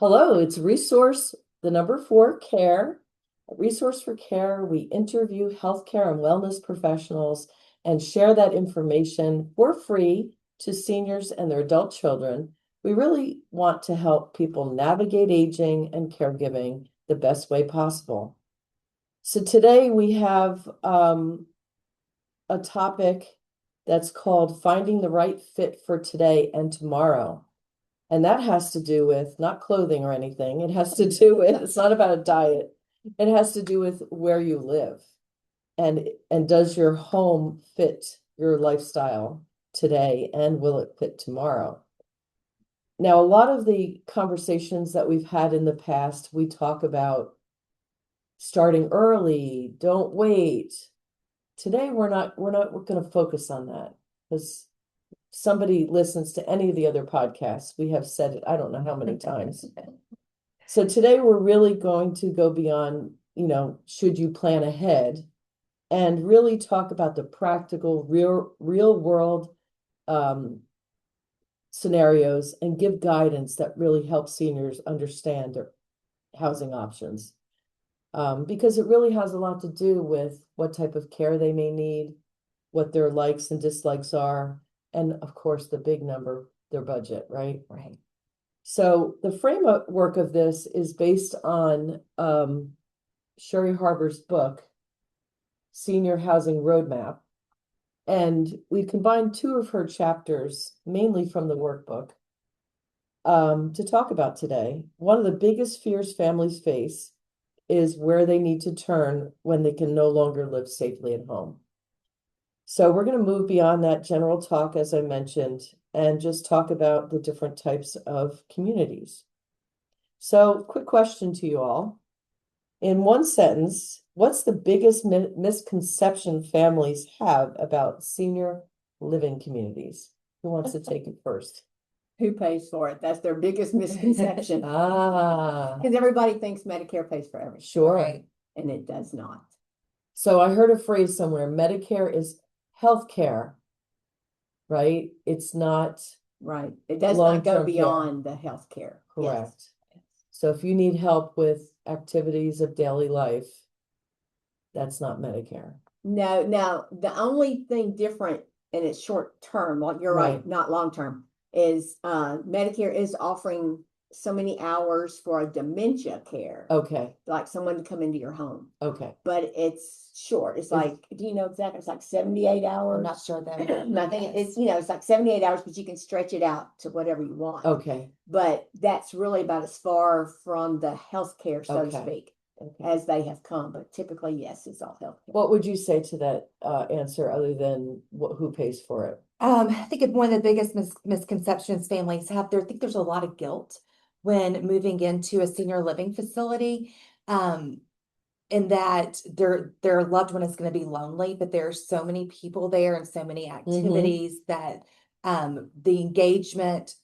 Hello, it's Resource, the number 4, Care. At Resource for Care, we interview healthcare and wellness professionals and share that information for free to seniors and their adult children. We really want to help people navigate aging and caregiving the best way possible. So today we have a topic that's called Finding the Right Fit for Today and Tomorrow. And that has to do with not clothing or anything. It has to do with, it's not about a diet. It has to do with where you live. And does your home fit your lifestyle today, and will it fit tomorrow? Now, a lot of the conversations that we've had in the past, we talk about starting early, don't wait. Today we're not going to focus on that, because somebody listens to any of the other podcasts, we have said it, I don't know how many times. So today we're really going to go beyond, should you plan ahead, and really talk about the practical, real world scenarios, and give guidance that really helps seniors understand their housing options. Because it really has a lot to do with what type of care they may need, what their likes and dislikes are, and of course, the big number, their budget, right? Right. So the framework of this is based on Sherry Harbur's book, Senior Housing Roadmap. And we combined 2 of her chapters, mainly from the workbook, to talk about today. One of the biggest fears families face is where they need to turn when they can no longer live safely at home. So we're going to move beyond that general talk, as I mentioned, and just talk about the different types of communities. So, quick question to you all. In one sentence, what's the biggest misconception families have about senior living communities? Who wants to take it first? Who pays for it? That's their biggest misconception. Ah, Because everybody thinks Medicare pays for everything. sure. Right. And it does not. So I heard a phrase somewhere, Medicare is healthcare, right? It's not Right. It does not go long-term care. beyond the health care. Correct. Yes. So if you need help with activities of daily life, that's not Medicare. No, now the only thing different, and it's short term, like you're right, Right. not long term, is Medicare is offering so many hours for a dementia care, Okay, like someone to come into your home. okay. But it's short. It's like, do you know exactly? It's like 78 hours. I'm not sure that. I think it's, it's like 78 hours, but you can stretch it out to whatever you want. Okay, But that's really about as far from the healthcare, so to Okay. speak, okay. as they have come. But typically, yes, it's all healthcare. What would you say to that answer, other than who pays for it? I think one of the biggest misconceptions families have there, I think there's a lot of guilt when moving into a senior living facility. In that their loved one is going to be lonely, but there are so many people there and so many activities that the engagement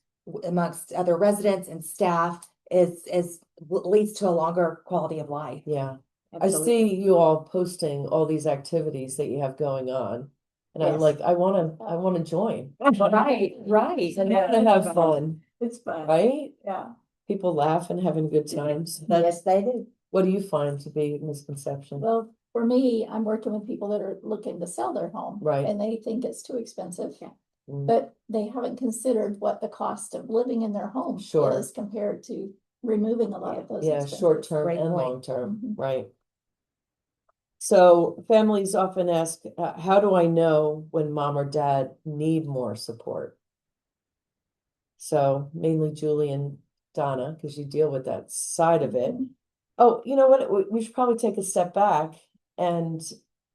amongst other residents and staff is leads to a longer quality of life. Yeah. Absolutely. I see you all posting all these activities that you have going on. And I'm Yes. like, I want to join. Right, right. And I want to have fun, It's fun. right? Yeah. People laugh and having good times. Yes, they do. What do you find to be a misconception? Well, for me, I'm working with people that are looking to sell their home. Right. And they think it's too expensive. Mm. But they haven't considered what the cost of living in their home Sure. is compared to removing a lot of those Yeah, expenses. short term Great and point. long term, Mhm. right? So families often ask, how do I know when mom or dad need more support? So mainly Julie and Donna, because you deal with that side of it. Mhm. Oh, you know what? We should probably take a step back and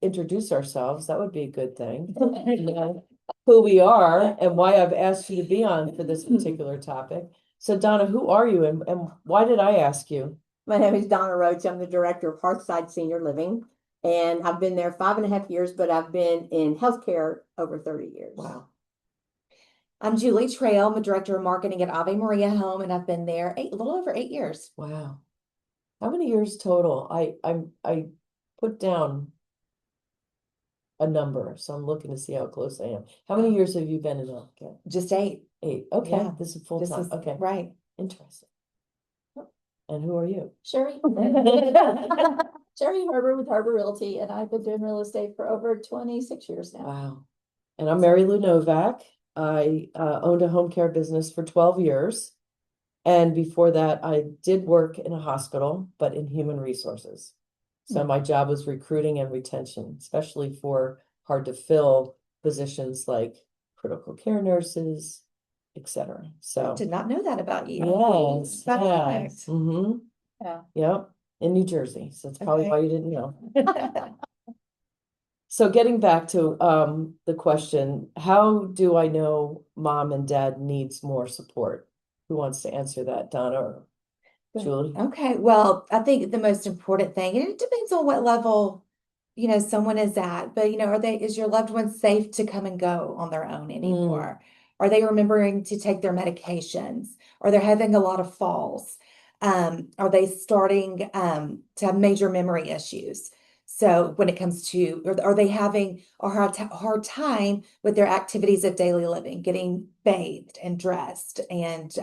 introduce ourselves. That would be a good thing. You know, who we are and why I've asked you to be on for this particular topic. So Donna, who are you, and why did I ask you? My name is Donna Roach. I'm the director of Hearthside Senior Living. And I've been there 5.5 years, but I've been in healthcare over 30 years. Wow. I'm Julie Trayal. I'm a director of marketing at Ave Maria Home, and I've been there a little over 8 years. Wow. How many years total? I put down a number, so I'm looking to see how close I am. How many years have you been in healthcare? Just 8. 8. Okay, Yeah. this is full This time. is Okay, right. interesting. And who are you? Sherry. Sherry Harbur with Harbur Realty, and I've been doing real estate for over 26 years now. Wow. And I'm Mary Lou Nowak. I owned a home care business for 12 years. And before that, I did work in a hospital, but in human resources. So my job was recruiting and retention, especially for hard to fill positions like critical care nurses, etc. So Did not know that about you. yes, Fun yeah. fact. Mm-hmm. Yeah. Yep. In New Jersey. So that's probably Okay. why you didn't know. So getting back to the question, how do I know mom and dad needs more support? Who wants to answer that, Donna or Julie? Okay, well, I think the most important thing, and it depends on what level, someone is at, but is your loved one safe to come and go on their own anymore? Are they remembering to take their medications? Are they having a lot of falls? Are they starting to have major memory issues? So when it comes to, are they having a hard time with their activities of daily living, getting bathed and dressed and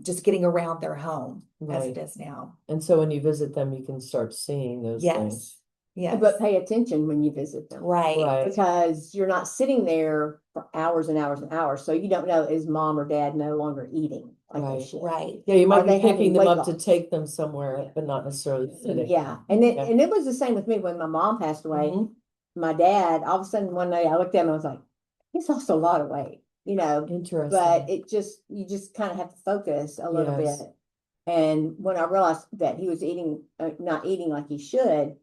just getting around their home as Right. it is now? And so when you visit them, you can start seeing those things. Yes. But pay attention when you visit them. Right. Right. Because you're not sitting there for hours and hours and hours. So you don't know, is mom or dad no longer eating like they Right. should? Right. Yeah, you might Are be they having picking them weight up to loss? take them somewhere, Yeah. but not necessarily sitting. Yeah. And it was the same with me when my mom passed away. Mhm. My dad, all of a sudden one day I looked at him and I was like, he's lost a lot of weight, Interesting. but you just kind of have to focus a little Yes. bit. And when I realized that he was not eating like he should,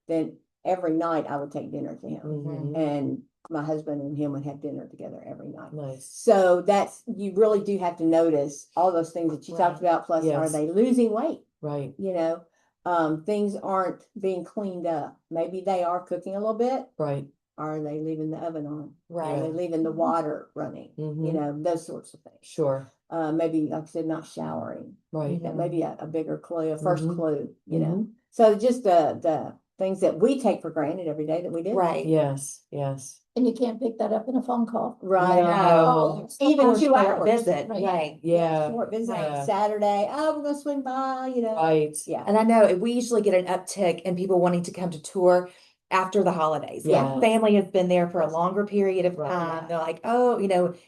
then every night I would take dinner to him. Mhm. And my husband and him would have dinner together every night. Nice. So you really do have to notice all those things that you talked about. Plus, are Yes. they losing weight? Right. Things aren't being cleaned up. Maybe they are cooking a little bit. Right. Are they leaving the oven on? Right. Are they leaving the water running? Mhm. Those sorts of things. Sure. Maybe, like I said, not showering. Right. That may be a bigger clue, a first Mhm. clue, Mhm. So just the things that we take for granted every day that we do. Right. Yes. Yes. And you can't pick that up in a phone call. Right. No. Even Or 2 short hours. visit. Right. Right. Yeah. Short visit. Yeah. Saturday. Oh, we're gonna swing by, Right. Yeah. And I know we usually get an uptick in people wanting to come to tour after the holidays. Yeah. When family has been there for a longer period of Right. time. They're like, oh,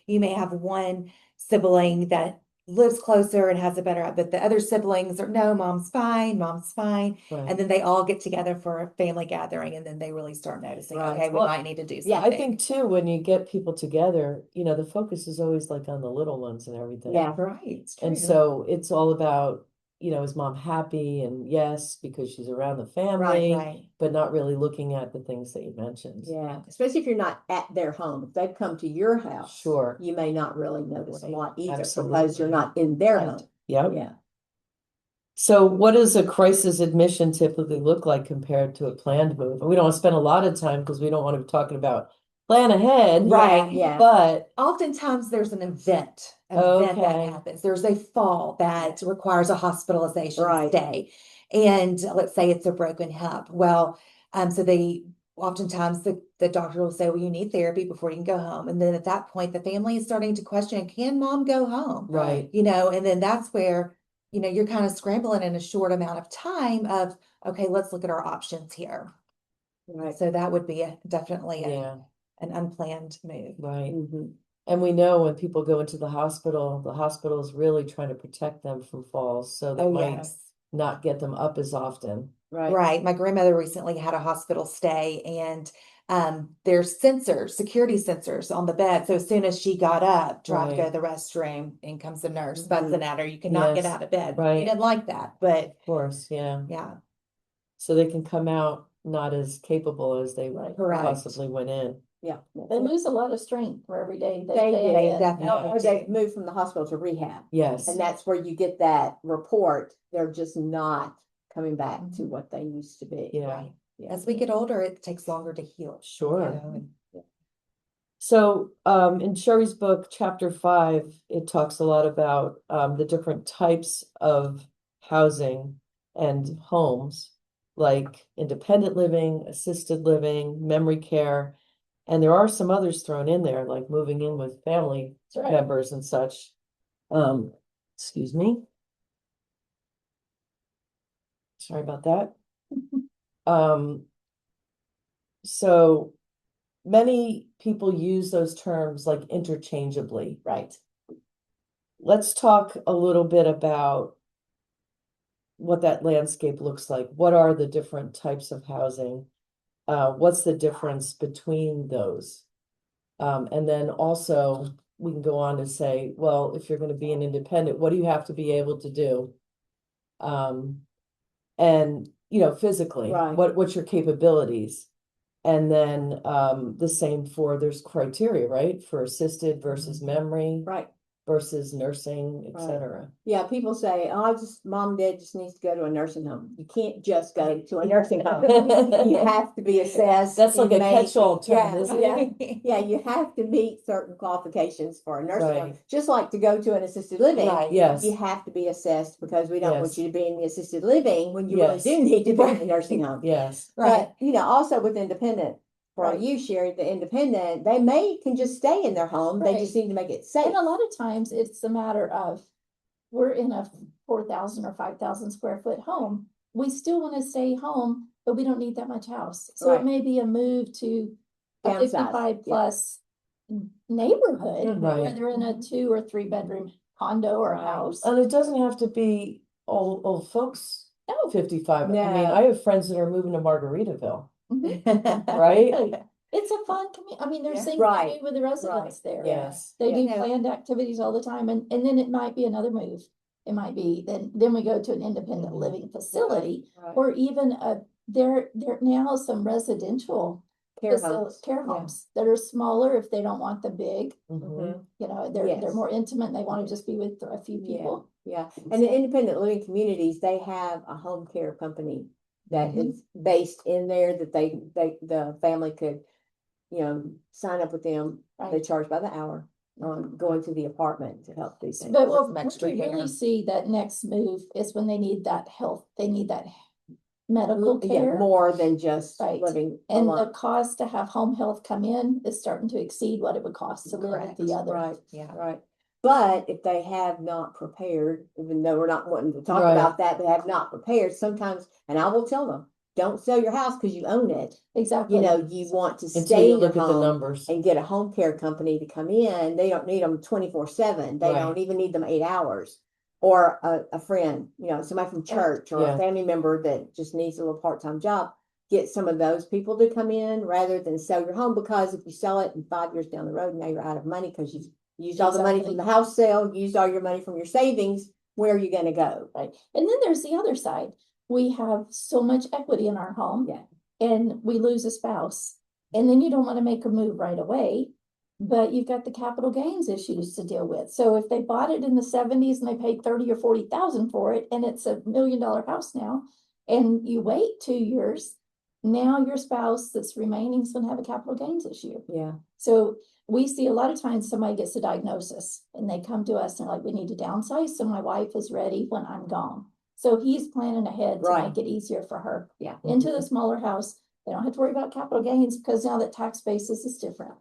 you may have one sibling that lives closer and has a better, but the other siblings are, no, mom's fine, mom's fine. Right. And then they all get together for a family gathering, and then they really start noticing, Right. okay, we Well, might need to do yeah, something. I think too, when you get people together, the focus is always like on the little ones and everything. Yeah. Right. It's And true. so it's all about, is mom happy? And yes, because she's around the family, Right. but not really looking at the things that you mentioned. Yeah. Especially if you're not at their home. If they've come to your house, Sure. you may not really notice a Right. lot either because Absolutely. you're not in their Right. home. Yep. Yeah. So what does a crisis admission typically look like compared to a planned move? And we don't want to spend a lot of time because we don't want to be talking about plan ahead. Right. Yeah. But Oftentimes there's an event that Okay. happens. There's a fall that requires a hospitalization Right. stay. And let's say it's a broken hip. Well, so oftentimes the doctor will say, well, you need therapy before you can go home. And then at that point, the family is starting to question, can mom go home? right. And then that's where, you're kind of scrambling in a short amount of time of, okay, let's look at our options here. Right. So that would be definitely Yeah. an unplanned move. Right. Mhm. And we know when people go into the hospital is really trying to protect them from falls. So they Oh, might yes. not get them up as often. Right. Right. My grandmother recently had a hospital stay, and there's security sensors on the bed. So as soon as she got up, tried to go Right. to the restroom, in comes the nurse Mhm. buzzing at her. You cannot get Yes. out of bed. Right. We didn't like that, but Of course. Yeah. yeah, So they can come out not as capable as they Correct. possibly went in. Yeah. They lose a lot of strength for every day They stay do. in. definitely Or they move from the hospital to rehab. Yes. And that's where you get that report. They're just not coming back to what they used to be. Yeah. right. Yeah. As we get older, it takes longer to heal. Sure. and- So in Sherry's book, chapter 5, it talks a lot about the different types of housing and homes, like independent living, assisted living, memory care. And there are some others thrown in there, like moving in with family That's right. members and such. Excuse me. Sorry about that. Um, so many people use those terms like interchangeably. Right. Let's talk a little bit about what that landscape looks like. What are the different types of housing? What's the difference between those? And then also we can go on to say, well, if you're going to be an independent, what do you have to be able to do? And physically, Right. what's your capabilities? And then the same for there's criteria, right? For assisted versus memory Right. versus nursing, Right. etc. Yeah, people say, oh, mom and dad just needs to go to a nursing home. You can't just go to a nursing home. You have to be assessed. That's like a and catch-all term, Yeah, isn't yeah, it? yeah, you have to meet certain qualifications for a nursing home. Right. Just like to go to an assisted living, Right. Yes. you have to be assessed because we don't want Yes. you to be in the assisted living when you really Yes. do need to be in the Right. nursing home. Yes. Right. But, also with independent, for Right. you, Sherry, the independent, they can just stay in their home. They just Right. need to make it safe. And a lot of times it's a matter of, we're in a 4,000 or 5,000 square foot home. We still want to stay home, but we don't need that much house. So Right. it may be a move to a Downsize, 55 yeah. plus neighborhood Mhm. Right. where they're in a 2 or 3 bedroom condo or Right. house. And it doesn't have to be old folks, No. 55. I mean, No. I have friends that are moving to Margaritaville, Mhm. right? It's a fun community. I mean, there's Yeah. things Right. to do with the residents there. Yes. They Yeah. do Yeah. planned activities all the time, and then it might be another move. It might be, then we go to an independent Mhm. living facility, Right. or even there now some residential Care homes. care Yeah. homes that are smaller if they don't want the big, Mhm. they're Yes. more intimate and they want to just be with a few Yeah. people. Yeah, and the independent living communities, they have a home care company that Mhm. is based in there that the family could, sign up with them. They Right. charge by the hour on going to the apartment to help do things. But Some what extra we really care. see that next move is when they need that medical Yeah, care. more than just Right. living And the alone. cost to have home health come in is starting to exceed what it would cost to live at the Correct. other. Right, Yeah. right. But if they have not prepared, even though we're not wanting to talk Right. about that, they have not prepared sometimes, and I will tell them, don't sell your house because you own it. Exactly. You want to Until stay you in your look at the home numbers. and get a home care company to come in. They don't need them 24/7. They Right. don't even need them 8 hours. Or a friend, somebody from church or Yeah. a family member that just needs a little part-time job. Get some of those people to come in rather than sell your home, because if you sell it and 5 years down the road, now you're out of money because you've used all the money from the house sale, used all your money from your savings. Where are you going to go? Right. And then there's the other side. We have so much equity in our home. Yeah. And we lose a spouse. And then you don't want to make a move right away, but you've got the capital gains issues to deal with. So if they bought it in the 70s and they paid 30 or 40,000 for it, and it's $1 million house now, and you wait 2 years, now your spouse that's remaining is going to have a capital gains issue. Yeah. So we see a lot of times somebody gets a diagnosis and they come to us and they're like, we need to downsize so my wife is ready when I'm gone. So he's planning ahead to Right. make it easier for her. Yeah. Into the smaller house. They don't have to worry about capital gains because now that tax basis is different.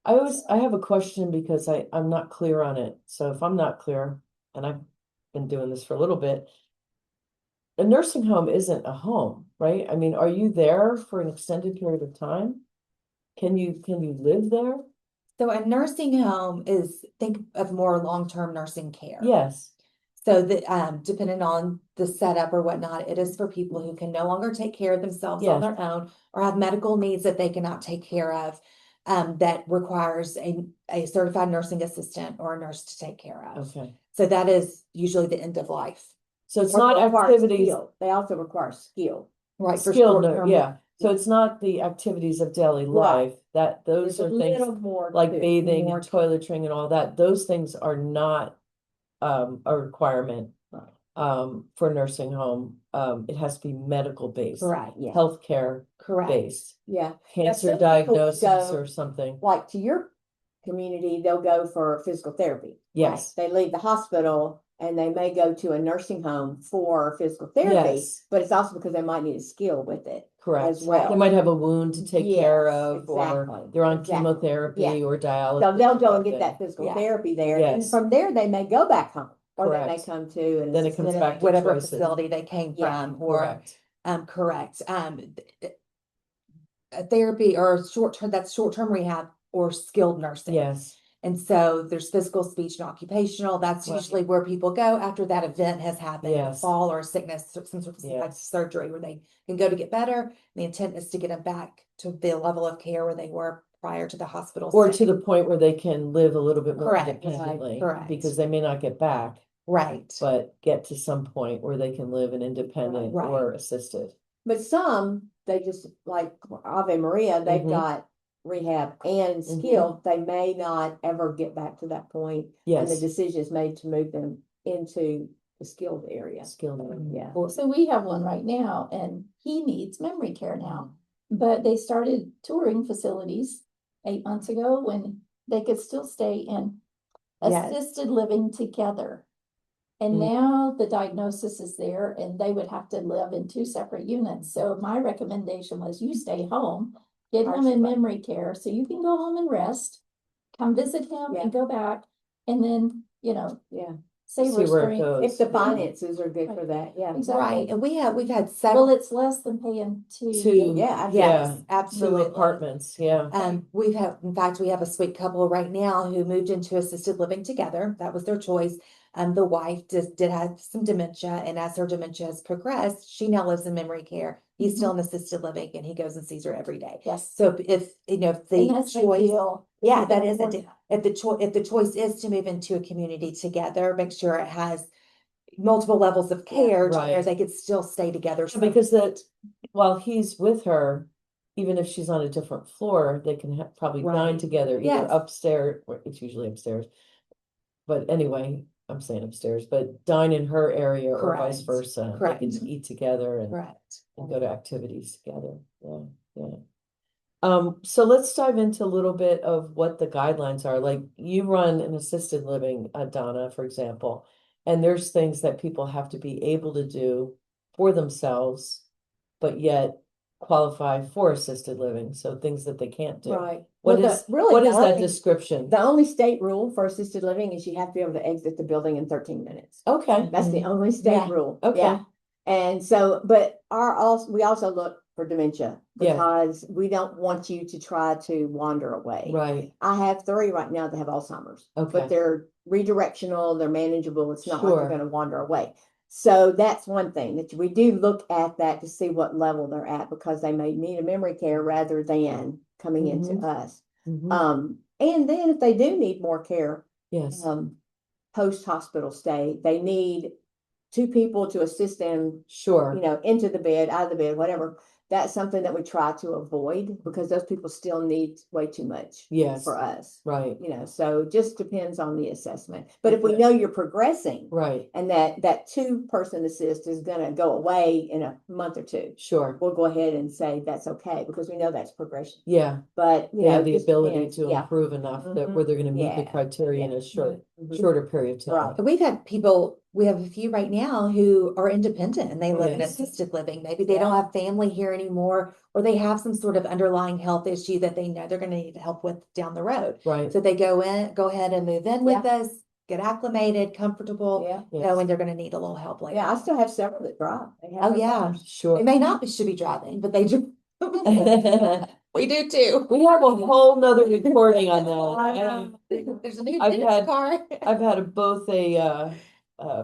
I have a question because I'm not clear on it. So if I'm not clear, and I've been doing this for a little bit, a nursing home isn't a home, right? I mean, are you there for an extended period of time? Can you live there? So a nursing home is, think of more long-term nursing care. Yes. So that, depending on the setup or whatnot, it is for people who can no longer take care of themselves on Yes. their own or have medical needs that they cannot take care of, that requires a certified nursing assistant or a nurse to take care of. Okay. So that is usually the end of life. So it's Or not require activities, skill. They also require skill. Right. For skilled, short-term. yeah. So it's not the activities of daily Right. life that those There's are a things little more like to it. bathing more and toiletring and all that. Those things are not a requirement for nursing home. It has to be medical based, Correct. Yeah. healthcare Correct. based, Yeah. cancer some people diagnosis go- or something. Like to your community, they'll go for physical therapy. Yes. They leave the hospital and they may go to a nursing home for physical therapy, Yes. but it's also because they might need a skill with it. Correct. as well. They might have a wound to take care Yes, of, or exactly, they're on exactly. chemotherapy Yeah. or dialysis. So they'll or go and get something. that physical Yeah. therapy there. And Yes. from there, they may go back home. Or they may correct. come to an Then it comes assisted back to whatever choices. facility they came Yeah, from, or Correct. correct. A therapy or short-term rehab or skilled nursing. Yes, And so there's physical, speech, and occupational. That's Right. usually where people go after that event has happened, a Yes. fall or a sickness, or some sort of Yes. surgery where they can go to get better. The intent is to get them back to the level of care where they were prior to the hospital or stay. to the point where they can live a little bit more Correct. independently. Correct. Because they may not get back, Right. but get to some point where they can live an independent Right. or assisted. But some, they just like Ave Maria, they've Mhm. got rehab and skilled. They may not ever get back to that point. And the Yes, decision is made to move them into the skilled area. skilled. Yeah. So we have one right now and he needs memory care now. But they started touring facilities 8 months ago when they could still stay in Yes. assisted living together. And Mm. now the diagnosis is there and they would have to live in 2 separate units. So my recommendation was you stay home, get him in memory care so you can go home and rest, come visit him Yeah. and go back. And then, Yeah. save See where it restraint. goes. If the finances are good for that, yeah. Exactly. Right. And we've had Well, several. it's less than paying two. Two, Yeah, Yes, two absolutely. apartments, yeah. In fact, we have a sweet couple right now who moved into assisted living together. That was their choice. The wife did have some dementia, and as her dementia has progressed, she now lives in memory care. He's still in assisted living, and he goes and sees her every day. Yes. So if And the that's a choice, deal. yeah, that is a deal. If the choice is to move into a community together, make sure it has multiple levels of care to where Right. they could still stay together. So Because that, while he's with her, even if she's on a different floor, they can probably dine Right. together, either Yes. upstairs, or it's usually upstairs. But anyway, I'm saying upstairs, but dine in her area or vice Correct. versa. Correct. They can eat together and correct. go to activities together. Yeah, yeah. So let's dive into a little bit of what the guidelines are. Like you run an assisted living, Donna, for example, and there's things that people have to be able to do for themselves, but yet qualify for assisted living. So things that they can't do. Right. What Well, is really what the is that only- description? The only state rule for assisted living is you have to be able to exit the building in 13 minutes. Okay. That's the only state Yeah. rule. Okay. Yeah. And so, but we also look for dementia Yeah. because we don't want you to try to wander away. Right. I have 3 right now that have Alzheimer's, Okay. but they're redirectional, they're manageable. It's not like Sure. they're going to wander away. So that's one thing that we do look at that to see what level they're at because they may need a memory care rather than coming into us. Mhm. And then if they do need more care, Yes. post hospital stay, they need 2 people to assist them, Sure. into the bed, out of the bed, whatever. That's something that we try to avoid because those people still need way too much Yes. for us. Right. So it just depends on the assessment. But if we Okay. know you're progressing Right. and that 2-person assist is going to go away in a month or 2, Sure. we'll go ahead and say that's okay because we know that's progression. Yeah. But They have it the just ability depends. to Yeah. improve enough that Mhm. where they're going to meet the Yeah. criteria in Yeah. a Mhm. shorter period of time. Right. And we've had people, we have a few right now who are independent and they live in Yes. assisted living. Maybe they Yeah. don't have family here anymore, or they have some sort of underlying health issue that they know they're going to need help with down the road. Right. So they go ahead and move in with us, get acclimated, comfortable, Yeah. Yes. knowing they're going to need a little help later. Yeah. I still have several that drive. They have Oh, their yeah. cars. Sure. They may not should be driving, but they do. We do too. We have a whole nother recording on I that. know. There's a new I've had- car. I've had both a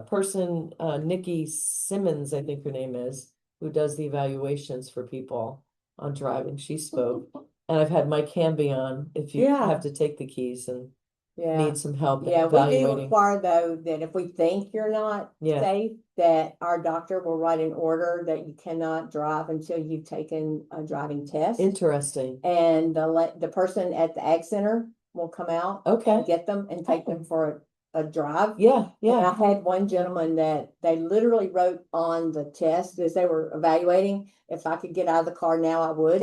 person, Nikki Simmons, I think her name is, who does the evaluations for people on driving. She spoke. And I've had Mike Canby on if you Yeah. have to take the keys and Yeah. need some help in Yeah, we do evaluating. require though that if we think you're not Yeah. safe, that our doctor will write an order that you cannot drive until you've taken a driving test. Interesting. And the person at the Ag Center will come out Okay. and get them and take them for a drive. Yeah, And yeah. I had one gentleman that they literally wrote on the test as they were evaluating, if I could get out of the car now, I would.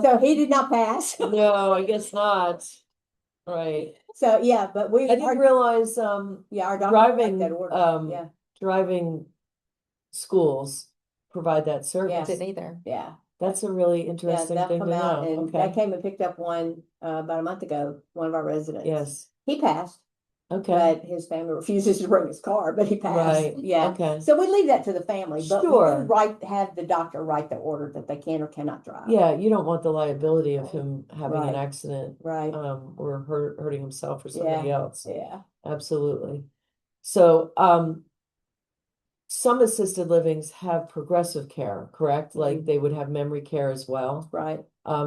So he did not pass. No, I guess not. Right. So yeah, but I didn't realize yeah, our doctor driving that order. Yeah. driving schools provide that I service. didn't either. Yeah. That's a really Yeah, interesting they'll thing to come out know. and Okay. they came and picked up one about a month ago, one of our residents. Yes. He passed. Okay, but his family refuses to bring his car, but he passed. Right, Yeah. okay. So we leave that to the family, but we Sure. do have the doctor write the order that they can or cannot drive. yeah, you don't want the liability of him having an Right. accident, Right. or hurting himself or somebody Yeah. else. Yeah. Absolutely. So, some assisted livings have progressive care, correct? Like Mhm. they would have memory care as well. Right.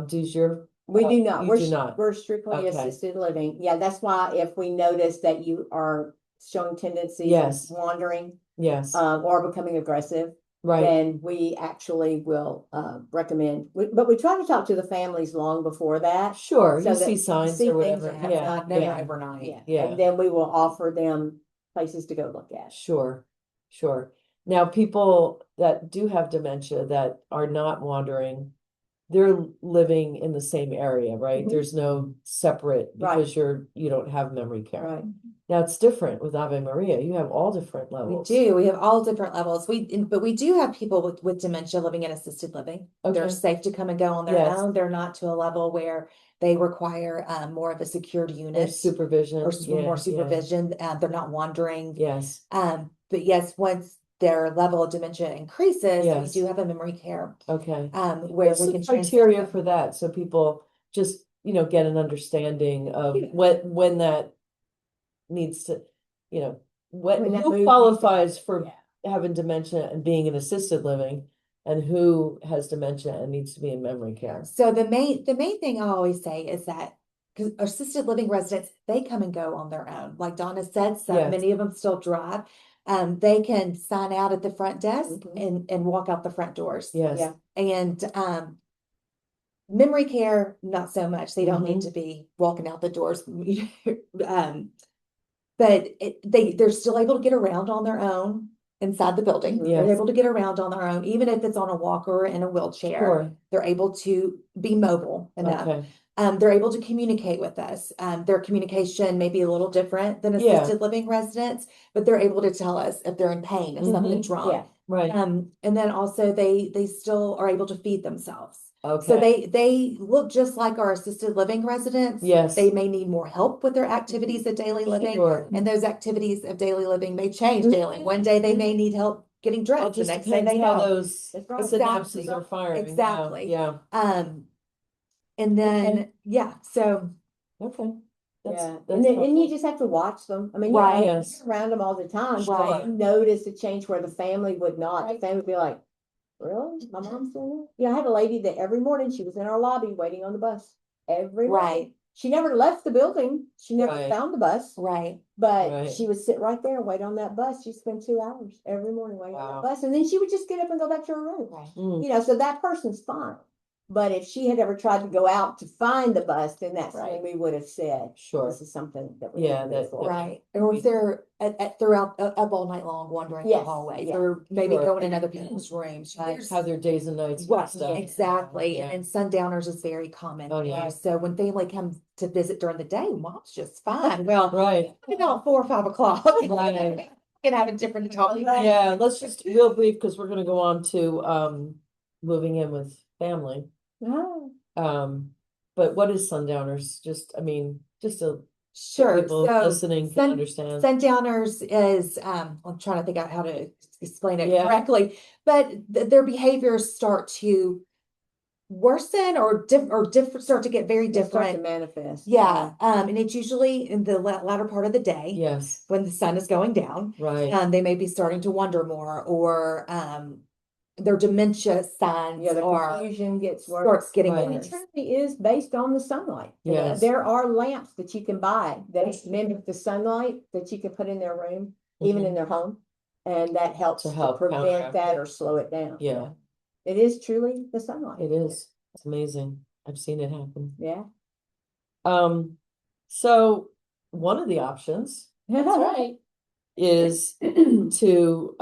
Does your, We do not. you We're, do not? we're strictly Okay. assisted living. Yeah, that's why if we notice that you are showing tendencies Yes. of wandering, Yes, or becoming aggressive, right, then we actually will recommend. But we try to talk to the families long before that. sure, so you that see you signs see or things whatever, that yeah, have Never yeah, overnight. Yeah. And then we will offer them places to go look at. sure, sure. Now, people that do have dementia that are not wandering, they're living in the same area, right? Mhm. There's no separate Right. because you don't have memory care. Right. Now it's different with Ave Maria. You have all different We levels. do. We have all different levels. But we do have people with dementia living in assisted living. They're Okay. safe to come and go on their Yes. own. They're not to a level where they require more of a secured Or unit supervision. or Yeah, more yeah. supervision. They're not wandering. Yes, But yes, once their level of dementia increases, Yes. we do have a memory care okay. where What's we the can transfer criteria them. for that? So people just, get an understanding of Yeah. when that needs to, When that who move- qualifies for Yeah. having dementia and being in assisted living, and who has dementia and needs to be in memory care. So the main thing I always say is that because assisted living residents, they come and go on their own. Like Donna said, so Yes. many of them still drive. They can sign out at the front desk Mhm. and walk out the front doors. Yes. Yeah. And memory care, not so much. They don't need Mhm. to be walking out the doors. But they're still able to get around on their own inside the building. They're Yes. able to get around on their own, even if it's on a walker or in a wheelchair. Sure. They're able to be mobile enough. Okay. They're able to communicate with us. Their communication may be a little different than Yeah. assisted living residents, but they're able to tell us if they're in pain, if something's wrong. Yeah. Right. And then also they still are able to feed themselves. So Okay. they look just like our assisted living residents. Yes. They may need more help with their activities of daily living. Sure. And those activities of daily living may change daily. One day they may need help getting It dressed, the just next day depends they how don't. those That's right. synapses Exactly. are firing. Yeah, Exactly. Yeah. And then Okay. yeah, so Okay. Yeah, That's and then you helpful. just have to watch them. I mean, Right. you Yes. you're around them all the time. So Right. you notice a change where the family would not. The Right. family would be like, "Really? My mom's doing it?" Yeah, I had a lady that every morning she was in our lobby waiting on the bus. Every morning. Right. She never left the building. She never Right. found the bus. right. But Right. she would sit right there and wait on that bus. She'd spend 2 hours every morning waiting on Wow. that bus. And then she would just get up and go back to her room. Right. Mm. So that person's fine. But if she had ever tried to go out to find the bus, then that's Right. when we would have said, Sure. this is something that we Yeah, need to that- move forward. Right. Or if they're throughout up all night long wandering the Yes, hallways yeah. or maybe Sure. going in other people's rooms. Right. There's- How their days and nights and Right, stuff. exactly. Yeah. And sundowners is very common. Oh, yeah. So when family comes to visit during the day, mom's just fine. Well, Right. about 4 or 5 o'clock. Right. Can have a different talk. Yeah, let's just real brief because we're gonna go on to moving in with family. Oh, But what is sundowners? Just so Sure. people So listening can understand. sundowners is, I'm trying to think out how to explain it Yeah. correctly, but their behaviors start to worsen or different, start to get very they start to different. manifest. Yeah. And it's usually in the latter part of the day Yes, when the sun is going down. right. They may be starting to wonder more, or their dementia signs Yeah, the are confusion gets worse. starts getting Right. And it worse. truly is based on the sunlight. Yes. There are lamps that you can buy that mimic the sunlight that you can put in their room, even Mhm. in their home. And that helps To to help prevent counteract that it. or slow it down. Yeah, It is truly the sunlight. it is. It's amazing. I've seen it happen. Yeah. So one of the options That's right. is to,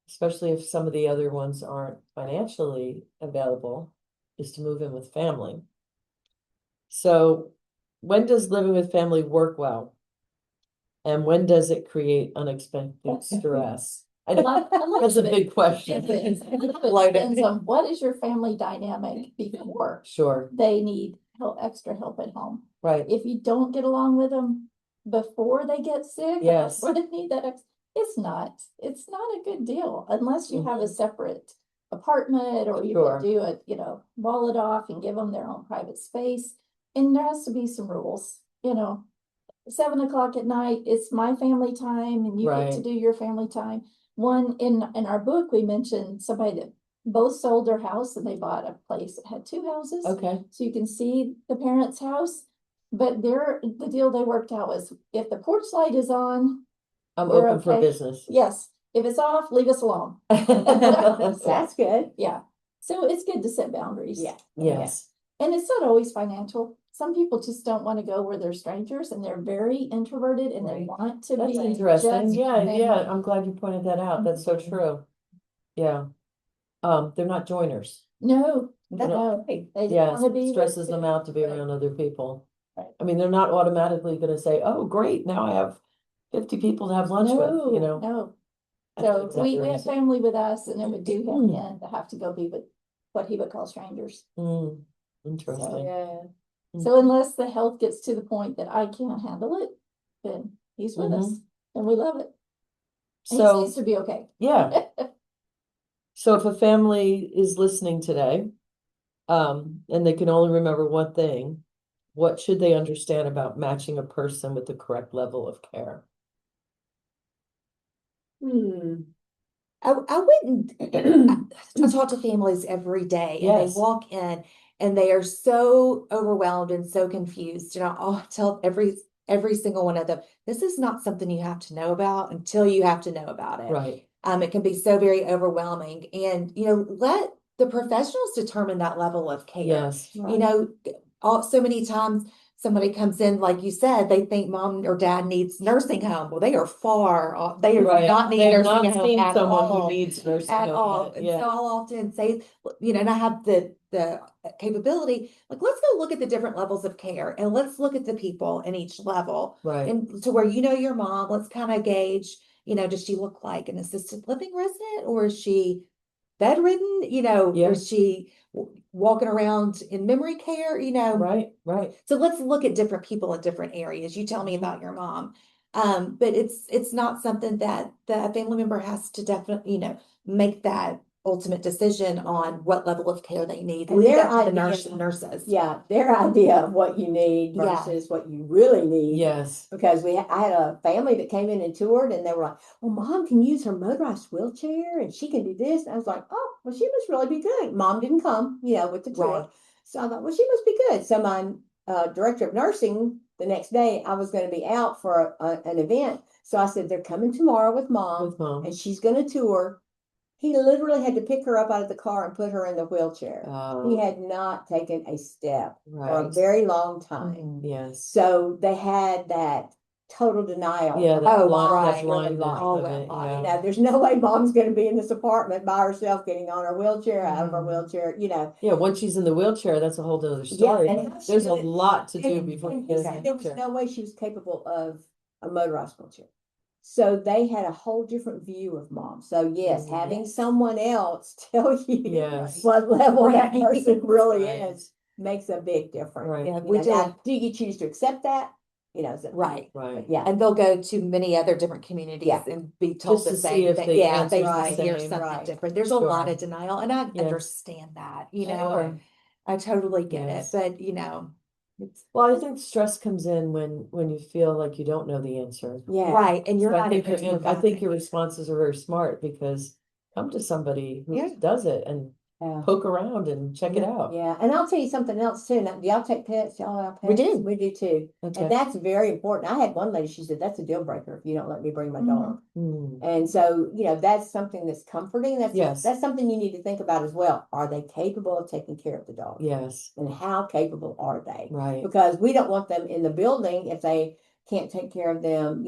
especially if some of the other ones aren't financially available, is to move in with family. So when does living with family work well? And when does it create unexpected stress? I know that's a big question. It depends on what is your family dynamic before Sure, they need extra help at home. right. If you don't get along with them, before they get sick. Yes. Before they need that, it's not a good deal unless you have a separate apartment or you Sure. can do it, wall it off and give them their own private space. And there has to be some rules, 7 o'clock at night, it's my family time and you get to Right. do your family time. One in our book, we mentioned somebody that both sold their house and they bought a place that had two houses. Okay. So you can see the parents' house. But the deal they worked out was if the porch light is on, I'm we're open for okay. business. Yes. If it's off, leave us alone. That's good. Yeah. So it's good to set boundaries. Yeah. Yes. And it's not always financial. Some people just don't want to go where they're strangers and they're very introverted and they Right. want to That's be interesting. just Yeah, family. yeah. I'm glad you pointed that out. That's so Mhm. true. Yeah. They're not joiners. No, That's no, great. they Yeah, want to be stresses with them you. out to be Right. around other people. Right. I mean, they're not automatically gonna say, oh, great, now I have 50 people to have lunch with, you know. No. That's So we have exaggeration. family with us and then we do him in to have to go be with what he would call strangers. Mm, interesting. Yeah. So unless the health gets to the point that I can't handle it, then he's with us and we love it. And he So, seems to be okay. yeah. So if a family is listening today, and they can only remember one thing, what should they understand about matching a person with the correct level of care? I wouldn't, I talk to families every day and they Yes. walk in and they are so overwhelmed and so confused. And I'll tell every single one of them, this is not something you have to know about until you have to know about it. Right. It can be so very overwhelming and, let the professionals determine that level of care. Yes. So many times somebody comes in, like you said, they think mom or dad needs nursing home. Well, they are far off. They Right. are not need They've nursing not home seen at someone all. who needs nursing At home all. yet. And Yeah. so I'll often say, and I have the capability, like, let's go look at the different levels of care and let's look at the people in each level. Right. And to where your mom, let's kind of gauge, does she look like an assisted living resident or is she bedridden? Yeah. Or is she walking around in memory care? Right. Right. So let's look at different people in different areas. You tell me about your mom. But it's not something that the family member has to definitely, make that ultimate decision on what level of care they need. And Leave their that to the idea- nurses. Yeah, their idea of what you need Yeah. versus what you really need. Yes. Because I had a family that came in and toured and they were like, well, mom can use her motorized wheelchair and she can do this. And I was like, oh, well, she must really be good. Mom didn't come, with the tour. Right. So I thought, well, she must be good. So my director of nursing, the next day, I was going to be out for an event. So I said, they're coming tomorrow with mom and she's going to tour. He literally had to pick her up out of the car and put her in the wheelchair. He had not taken a step for a Right. very long time. Yes. So they had that total denial. Yeah. of That what blind, mom that was really blindness like. of that it. blind. Yeah. Now, there's no way mom's going to be in this apartment by herself, getting on her wheelchair, out of her wheelchair, Yeah. Once she's in the wheelchair, that's a whole other Yeah, story. and how she There's a did it- lot to do And- before you and get he in the said there was wheelchair. no way she was capable of a motorized wheelchair. So they had a whole different view of mom. So yes, having someone else tell you Yes. what level that Right. person really Right. is makes a big difference. Right. Yeah, You we know, did. now, do you choose to accept that? Right. Right. Yeah. And they'll go to many other different communities Yeah. and be told Just the to see same if thing. the Yeah, answer's they the want to hear same. something Right. different. There's a lot Sure. of denial, and I Yeah. understand that, Sure. I totally get Yes. it, but it's Well, I think stress comes in when you feel like you don't know the answer. Yeah. right. And you're So I not think able to I think provide. your responses are very smart because come to somebody who Yeah. does it and Yeah. poke around and check it out. Yeah, and I'll tell you something else too. Now, do y'all take pets? Y'all have We pets? do. We do too. Okay. And that's very important. I had one lady, she said, that's a deal breaker if you don't let me bring my dog. Mm. And so, that's something that's comforting. Yes. That's something you need to think about as well. Are they capable of taking care of the dog? Yes. And how capable are they? Right. Because we don't want them in the building if they can't take care of them,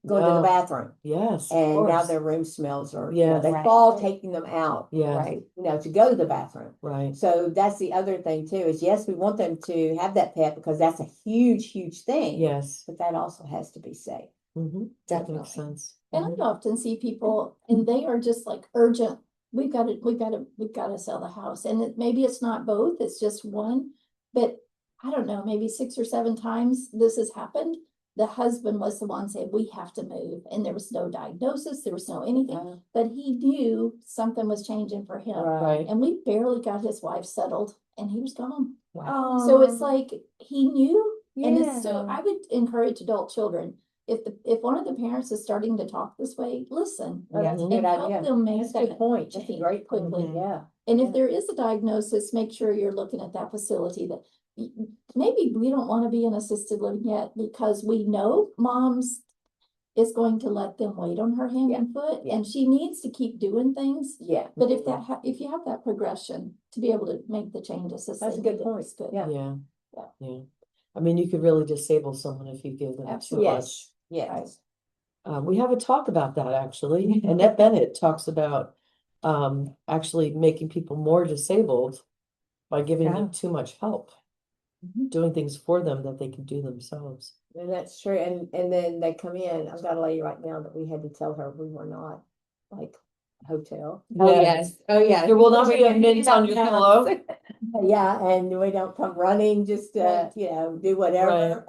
going to the No. bathroom. Yes. of And now course. their room smells or Yes. they Right. fall taking them out. Yes. Right. To go to the bathroom. Right. So that's the other thing too, is yes, we want them to have that pet because that's a huge, huge thing. Yes. But that also has to be safe. Mm-hmm. That makes Definitely. sense. And I often see people and they are just like urgent. We've got to sell the house. And maybe it's not both, it's just one, but I don't know, maybe 6 or 7 times this has happened. the husband was the one saying, we have to move. And there was no diagnosis, there was no anything, but he knew something was changing for him. Right. And we barely got his wife settled and he was gone. Wow. So it's like, he knew, and Yeah. it's so, I would encourage adult children, if one of the parents is starting to talk this way, listen. Oh, that's a Mhm. good And help idea. them make That's a good that point. That's a change great point. quickly. Yeah. And if Yeah. there is a diagnosis, make sure you're looking at that facility that maybe we don't want to be in assisted living yet because we know mom's is going to let them wait on her hand and foot, Yeah. and she needs to keep doing things. Yeah. But if you have that progression to be able to make the changes, That's a good point. it's good. Yeah. Yeah. Yeah. Yeah. I mean, you could really disable someone if you give them too Absolutely. much. Yes. We have a talk about that actually. Annette Bennett talks about actually making people more disabled by giving them too much help, doing things for them that they can do themselves. And that's true. And then they come in. I've got a lady right now that we had to tell her we were not like a hotel. Oh, yes. Oh, yes. There will not be a mint on your pillow. Yeah, and we don't come running just to, you know, do whatever.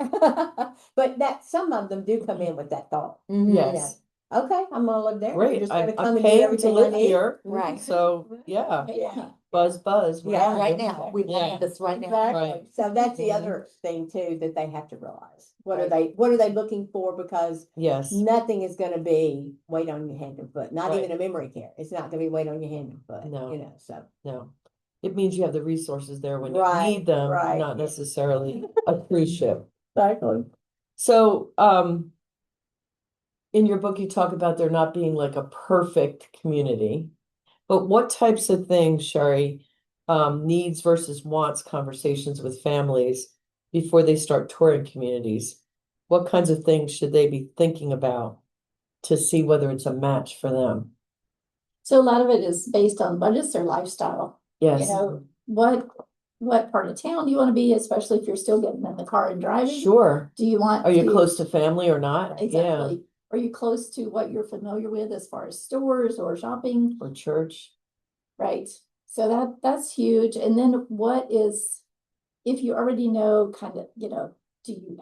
But that some of them do come in with that thought. Mhm. Yes. Okay, I'm gonna live there. I'm Great. just gonna I'm come and do paying to everything I live need. here. Right. So, yeah, Yeah. buzz, Yeah, whatever. right now. We Yeah. want this right now. Exactly. Right. So that's the Mhm. other thing too, that they have to realize. What are Right. they looking for? Because Yes. nothing is gonna be wait on your hand and foot, not Right. even a memory care. It's not gonna be wait on your hand and foot, No. you know, so. No. It means you have the resources there when you Right, need them, right. not necessarily a cruise ship. Exactly. So, in your book, you talk about there not being like a perfect community, but what types of things, Sherry, needs versus wants conversations with families before they start touring communities? What kinds of things should they be thinking about to see whether it's a match for them? So a lot of it is based on budgets or lifestyle. You Yes, know, what part of town do you want to be, especially if you're still getting in the car and driving? sure. Do you want Are you to- close to family or not? Yeah, Exactly. Are you close to what you're familiar with as far as stores or shopping? or church. Right. So that's huge. And then what is, if you already know kind of, you know,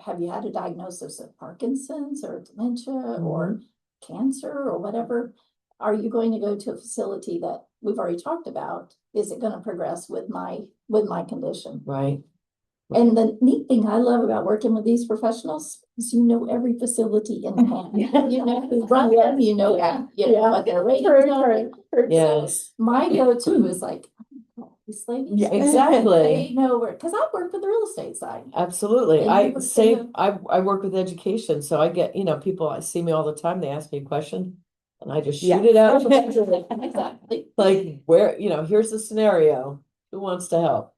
have you had a diagnosis of Parkinson's or dementia or cancer or whatever? Are you going to go to a facility that we've already talked about? Is it going to progress with my condition? Right. And the neat thing I love about working with these professionals is you know every facility in town. You know who runs them, you know what their ratings are. Yes. My go-to is like, these ladies. Yeah, exactly. They know where, because I work with the real estate side. Absolutely. And I you would say think- I work with education, so I get, people see me all the time, they ask me a question and I just Yeah. shoot it out. Exactly. Like where, here's the scenario. Who wants to help?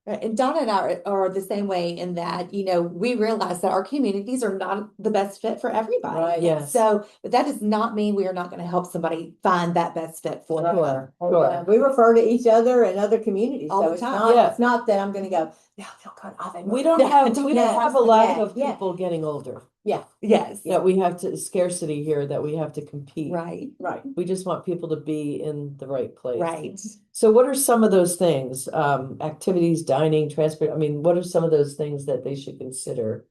Right, and Donna and I are the same way in that, we realize that our communities are not the best fit for everybody. Right. Yes. So, but that does not mean we are not going to help somebody find that best fit for them. Sure. Yeah, Sure. we refer to each other and other communities, All so the it's time. not, Yeah. it's not that I'm gonna go, no, God, We don't have a lack of Yeah. people getting older. Yes. That we have to scarcity here that we have to compete. Right. Right. We just want people to be in the right place. Right. So what are some of those things? Activities, dining, transport? I mean, what are some of those things that they should consider?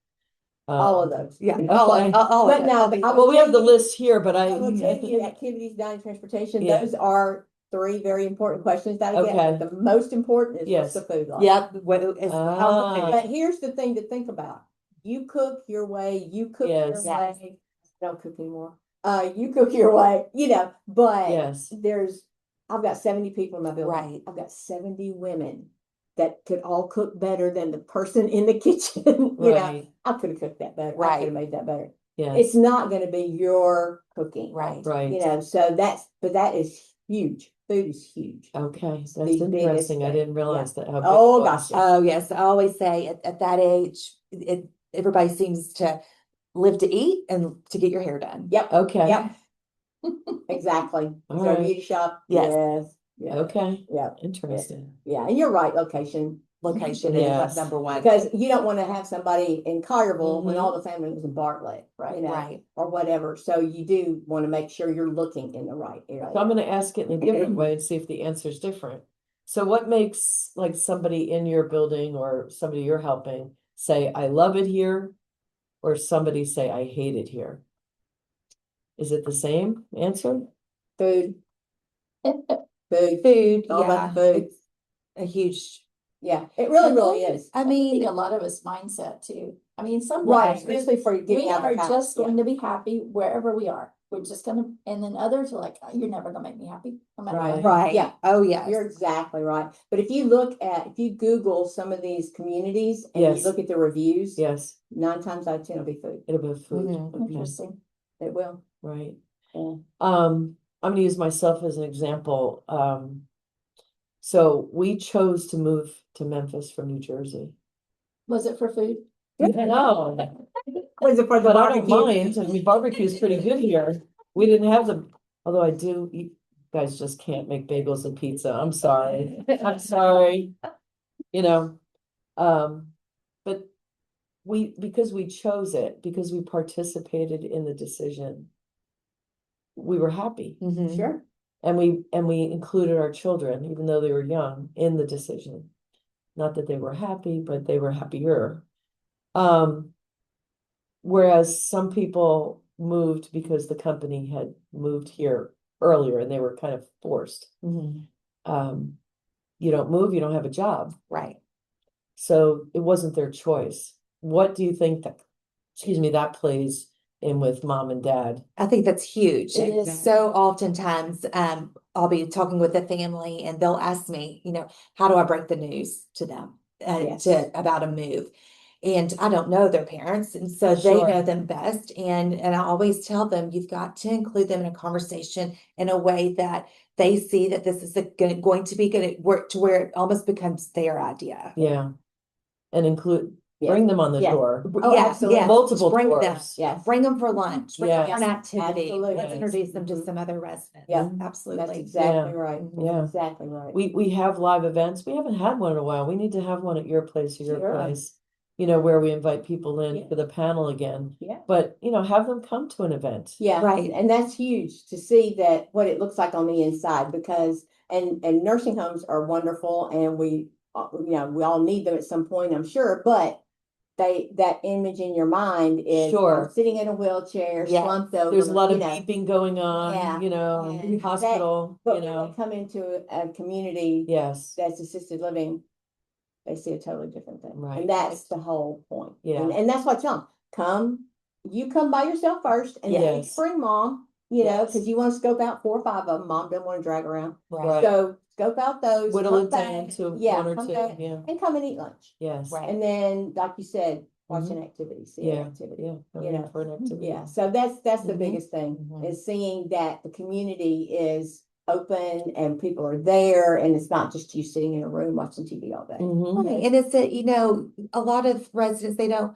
All of those. Yeah. Okay. All But of no, it. I Well, we have the will tell you- list here, but I will tell you, activities, dining, transportation, Yeah. those are three very important questions that I Okay. get. But the most important is Yes. what's the food like? Yep. What is how's the food? But here's the thing to think about. You cook your way, you cook your Yes. Yes. way. I don't cook anymore. You cook your way, but Yes. I've got 70 people in my building. Right. I've got 70 women that could all cook better than the person in the kitchen. Right. I could have cooked that better. I Right. could have made that better. Yes. It's not going to be your cooking. Right. Right. So that is huge. Food is huge. Okay. That's the biggest interesting. I thing. didn't realize that. How big Oh, it was. gosh. Oh, yes. I always say at that age, everybody seems to live to eat and to get your hair done. Yep. Okay. Yep. Exactly. All So right. beauty shop. Yes. Yeah. Okay. Yeah. Interesting. Yeah. And you're right. Location. Location Yes. is number one. Because you don't want to have somebody in Collierville when Mhm. all the family was in Bartlett, Right. or whatever. So you do want to make sure you're looking in the right area. So I'm going to ask it in a different way and see if the answer is different. So what makes like somebody in your building or somebody you're helping say, I love it here, or somebody say, I hate it here? Is it the same answer? Food, food, Food, all about yeah, the food. it's a huge, Yeah, it really is. I I think mean, a lot of it's mindset too. I mean, some Right, days especially for getting we out are of the house. just Yeah. going to be happy wherever we are. We're just gonna, and then others are like, "Oh, you're never gonna make me happy, no matter Right. what." right, Yeah. oh, yes. You're exactly right. But if you Google some of these communities and you Yes. look at the reviews, Yes, 9 times out of 10 will be food. it'll be food. Mhm. Okay, Interesting. It will. right. Yeah. I'm gonna use myself as an example. So we chose to move to Memphis from New Jersey. Was it for food? No, Was it for the but I don't barbecue? mind. I mean, barbecue's pretty good here. We didn't have the, although I do eat, you guys just can't make bagels and pizza. I'm sorry. I'm sorry. You know, but because we chose it, because we participated in the decision, we were happy. Mhm. Sure. And we included our children, even though they were young, in the decision. Not that they were happy, but they were happier. Whereas some people moved because the company had moved here earlier and they were kind of forced. Mhm. You don't move, you don't have a job. Right. So it wasn't their choice. What do you think that plays in with mom and dad? I think that's huge. It is. So oftentimes, I'll be talking with a family and they'll ask me, how do I break the news to them Yes. about a move? And I don't know their parents, and so they Sure. know them best. And I always tell them you've got to include them in a conversation in a way that they see that this is going to be going to work to where it almost becomes their idea. Yeah. And Yes. bring them on the Yeah. door. Oh, absolutely. Multiple Bring them. tours. Yes. Bring them for lunch, bring them for an Yes. activity. Absolutely. Let's introduce them to Mhm. some other residents. Yeah. Mhm. Absolutely. That's exactly Yeah. right. Yeah. Exactly right. We have live events. We haven't had one in a while. We need to have one at your place or your Sure. place, where we invite people in Yeah. for the panel again. Yeah. But, have them come to an event. Yeah, Right. and that's huge to see that what it looks like on the inside, because and nursing homes are wonderful, and we we all need them at some point, I'm sure, but that image in your mind is Sure. I'm sitting in a wheelchair, Yeah. slumped over. There's a lot of you know, beeping going on, Yeah. And hospital, but when they come into a community Yes, that's assisted living, they see a totally different thing. Right. And that's the whole point. Yeah. And that's what I tell them. You come by yourself first, and then you Yes. bring mom, Yes. because you want to scope out 4 or 5 of them. Mom doesn't want to drag around. Right. So scope out those. Whittle come it back, down to yeah, one or come two, back, yeah. and come and eat lunch. Yes. Right. And then, like you said, watch an activity, see an Yeah, activity. yeah. come you in know. For an activity. Yeah, so that's the Mhm. biggest thing, Mhm. is seeing that the community is open and people are there, and it's not just you sitting in a room watching TV all day. Mhm. Right. And it's that, a lot of residents, they don't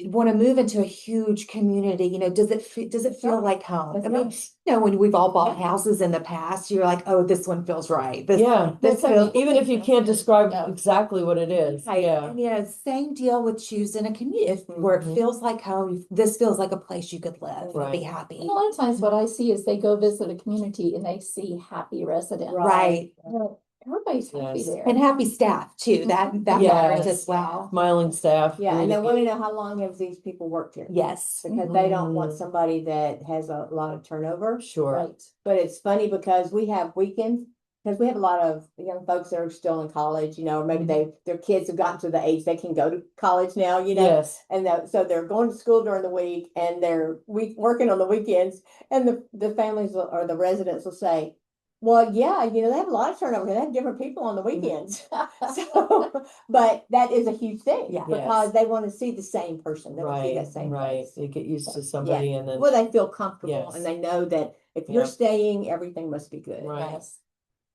want to move into a huge community. Does it feel like home? That's I mean, right. when we've all bought Yeah. houses in the past, you're like, oh, this one feels right. This, Yeah. this That's feels, okay. Even if you can't describe Yeah. exactly what it is, right. yeah. And same deal with choosing a community where it Mhm. feels like home. This feels like a place you could live and be Right. happy. And a lot of times what I see is they go visit a community and they see happy residents. Right. Well, everybody's happy Yes. there. And happy staff too. That matters Yes. as well. Smiling staff. Yeah, and they greeting want to you. know how long have these people worked here, Yes. because they don't want Mhm. somebody that has a lot of turnover. Sure. Right. But it's funny because we have weekends, because we have a lot of young folks that are still in college, or maybe their kids have gotten to the age they can go to college now, Yes. and so they're going to school during the week and they're working on the weekends, and the families or the residents will say, well, yeah, they have a lot of turnover. They have different people on the weekends. So, but that is a huge thing, Yeah. because Yes. they want to see the same person. They want to see Right. that same Right. face. They get used to somebody and then. Well, they feel comfortable, Yes. and they know that if Yeah. you're staying, everything must be good. Right. Yes.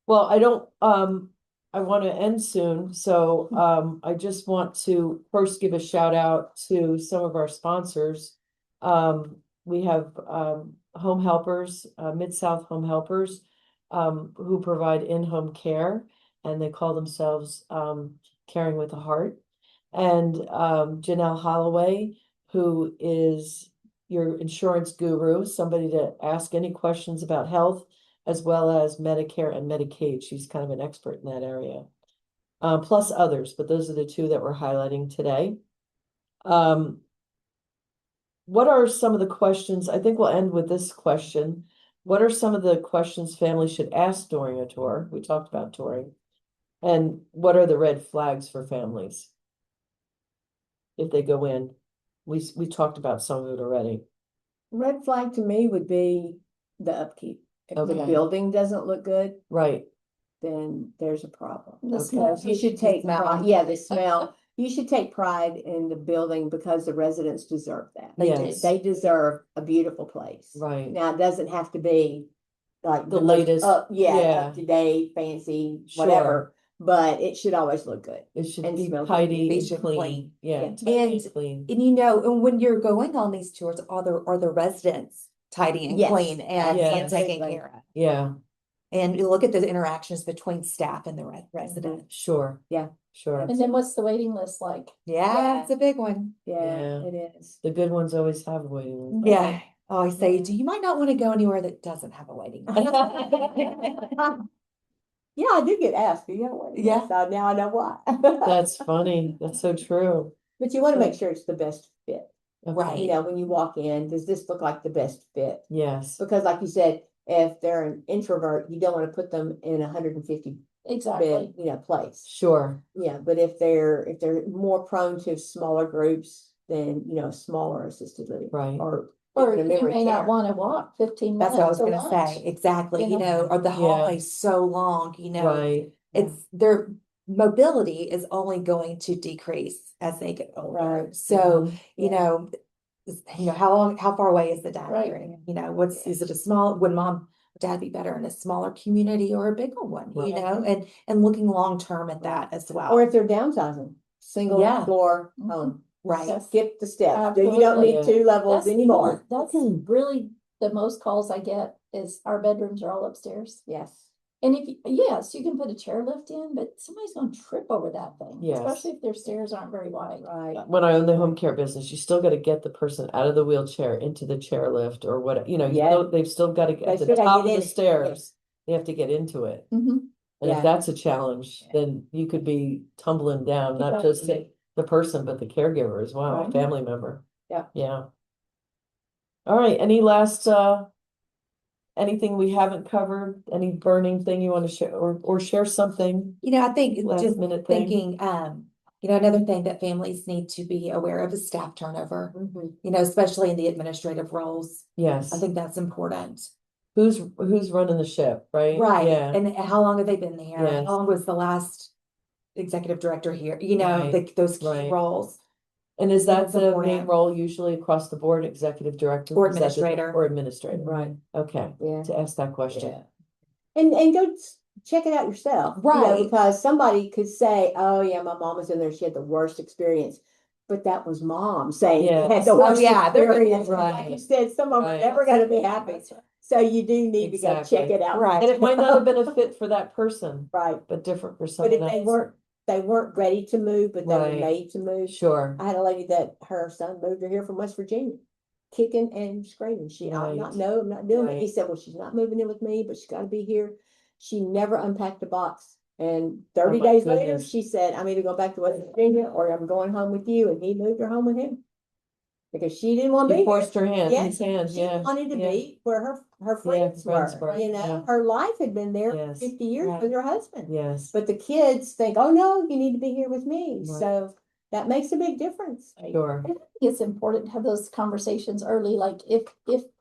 Well, I want to end soon, so I just want to first give a shout out to some of our sponsors. We have Home Helpers, Mid-South Home Helpers, who provide in-home care, and they call themselves Caring with a Heart. And Janelle Holloway, who is your insurance guru, somebody to ask any questions about health, as well as Medicare and Medicaid. She's kind of an expert in that area. Plus others, but those are the two that we're highlighting today. what are some of the questions? I think we'll end with this question. What are some of the questions families should ask during a tour? We talked about touring. And what are the red flags for families if they go in? We talked about some of it already. Red flag to me would be the upkeep. If the Okay. building doesn't look good, Right. then there's a problem. The Okay. smell. You should take pride, yeah, the smell. You should take pride in the building because the residents deserve that. Yes. They deserve a beautiful place. Right. Now, it doesn't have to be like The most latest, yeah, yeah. up to date, fancy, Sure. whatever. But it should always look good. It should And be smell good. tidy It and should clean. clean. Yeah. Yeah. tidy And- clean. And and when you're going on these tours, are the residents tidy and Yes. clean and Yes. taken Absolutely. care of? Yeah, And you look at the interactions between staff and the residents. sure. Yeah. Sure. And then what's the waiting list like? Yeah, Yeah. it's a big one. Yeah, Yeah. it is. The good ones always have a waiting list. Yeah. I always say, you might not want to go anywhere that doesn't have a waiting list. Yeah, I do get asked, do you have one? Yeah. So now I know why. That's funny. That's so true. But you want to make sure it's the best fit. Okay. Right. You know, when you walk in, does this look like the best fit? Yes. Because like you said, if they're an introvert, you don't want to put them in 150 Exactly. bed, place. Sure. Yeah, but if they're more prone to smaller groups, then smaller assisted living. Right. Or Or even a you memory may not care. want to walk 15 That's minutes. what I was to gonna lunch. say. Exactly. You know? Or the hallway's so long, Right. it's their mobility is only going to decrease as they get older. Right. So, Mhm. how far away is the dining Right. room? Is it a small, would mom, or dad be better in a smaller community or a bigger one, Right. and looking long-term at that as well. Or if they're downsizing, single Yeah. floor Mhm. home. Right. Yes. Skip the steps. You don't Absolutely. need 2 levels That's anymore. That's really the most calls I get is our bedrooms are all upstairs. Yes. And yes, you can put a chairlift in, but somebody's gonna trip over that thing, Yes. especially if their stairs aren't very wide. Right. When I own the home care business, you still got to get the person out of the wheelchair into the chairlift or what, Yeah. they've still got to get They at the still gotta top get of in the it. stairs. They have to get into it. Mhm. And Yeah. if that's a challenge, Yeah. then you could be tumbling down, not just Exactly. the person, but the caregiver as well, Right. family member. Yeah. Yeah. All right. Any last, anything we haven't covered? Any burning thing you want to share or share something? I think Last just minute thing? thinking, another thing that families need to be aware of is staff turnover, Mhm. especially in the administrative roles. Yes. I think that's important. Who's running the ship, right? Right. Yeah. And how long have they been there? Yes. How long was the last executive director here? Right, Those key right. roles. And is that It's the main important. role usually across the board, executive director? Or Is that the- administrator. Or administrator, Right. okay, Yeah. to ask that question. Yeah. And go check it out yourself. Right. Because somebody could say, oh yeah, my mom was in there, she had the worst experience. But that was mom saying she had Yes. the Oh, worst yeah, they're- experience. right. Like you said, some of them are Right. never gonna be happy. That's right. So you do need to go Exactly. check it out. Right. And it might not have been a fit for that person, Right. but different for But someone if else. they weren't ready to move, but they were Right. made to move. Sure, I had a lady that her son moved her here from West Virginia, kicking and screaming. I'm not, Right. no, I'm not doing it. He Right. said, well, she's not moving in with me, but she's gotta be here. She never unpacked a box. And 30 Oh my days later, goodness. she said, I'm either going back to West Virginia or I'm going home with you. And he moved her home with him. Because she didn't want to be he here. forced her hand, Yeah, his hand, She yeah. wanted to yeah. be where her friends friends were, were. yeah. Her life had been there Yes. for 50 years Right. with her husband. Yes, But the kids think, oh no, you need to be here with me. Right. So that makes a big difference. sure, And I think it's important to have those conversations early, like if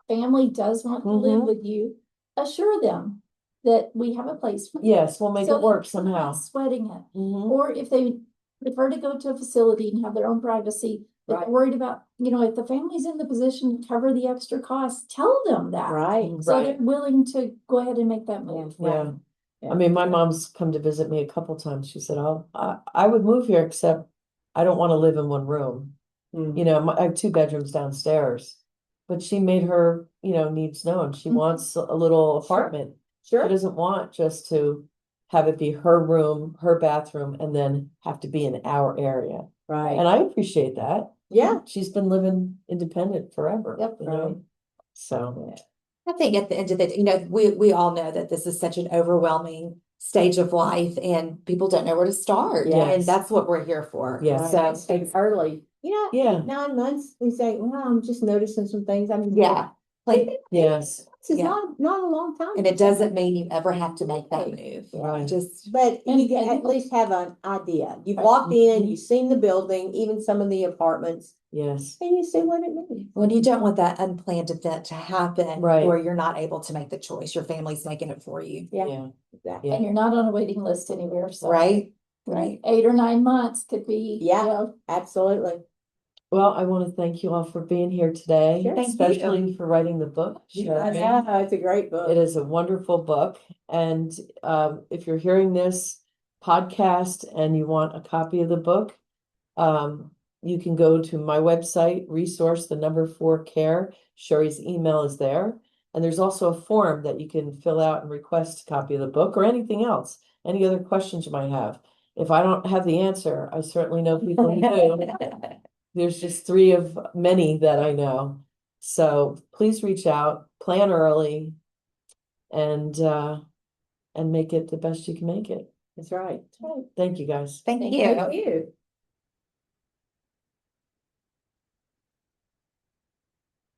family does want to live Mhm. with you, assure them that we have a place for you. yes, we'll make So it work that they're not somehow. Sweating it. Mhm. Or if they prefer to go to a facility and have their own privacy, but Right. they're worried about, if the family's in the position to cover the extra costs, tell them that. Right. So Right. they're willing to go ahead and make that move. Yeah. Yeah. I mean, my mom's come to visit me a couple times. She said, "Oh, I would move here, except I don't want to live in one room. Mm. I have 2 bedrooms downstairs." But she made her, needs known. She Mhm. wants a little apartment. She Sure. doesn't want just to have it be her room, her bathroom, and then have to be in our area. Right. And I appreciate that. Yeah. She's been living independent forever. Yep. Right. So, I think at the end of it, we all know that this is such an overwhelming stage of life and people don't know where to start. Yes. And that's what we're here for. Yes. So Right. Start early. Yeah. 9 months, we say, well, I'm just noticing some things. I'm Yeah, like, Yes, This is Yeah. not a long time. and it doesn't mean you ever have to make that move. Right. Just, But And- you and- at least have an idea. You've Right. walked in, you've seen the building, even some of the apartments, yes, and you see what it means. when you don't want that unplanned event to happen Right. where you're not able to make the choice, your family's making it for you, Yeah, yeah. exactly. And you're not on a waiting list anywhere, so. right? Right, 8 or 9 months could be, you Yeah. know, Absolutely. Well, I want to thank you all for being here today, Sure. Thank especially for writing the book. I Sharon. know, it's a great book. It is a wonderful book. And if you're hearing this podcast and you want a copy of the book, you can go to my website, resource, the number 4 care. Sherry's email is there. And there's also a form that you can fill out and request a copy of the book or anything else, any other questions you might have. If I don't have the answer, I certainly know people who do. There's just 3 of many that I know. So please reach out, plan early, and make it the best you can make it. That's right. Thank you, guys. Thank Thank you. Thank you.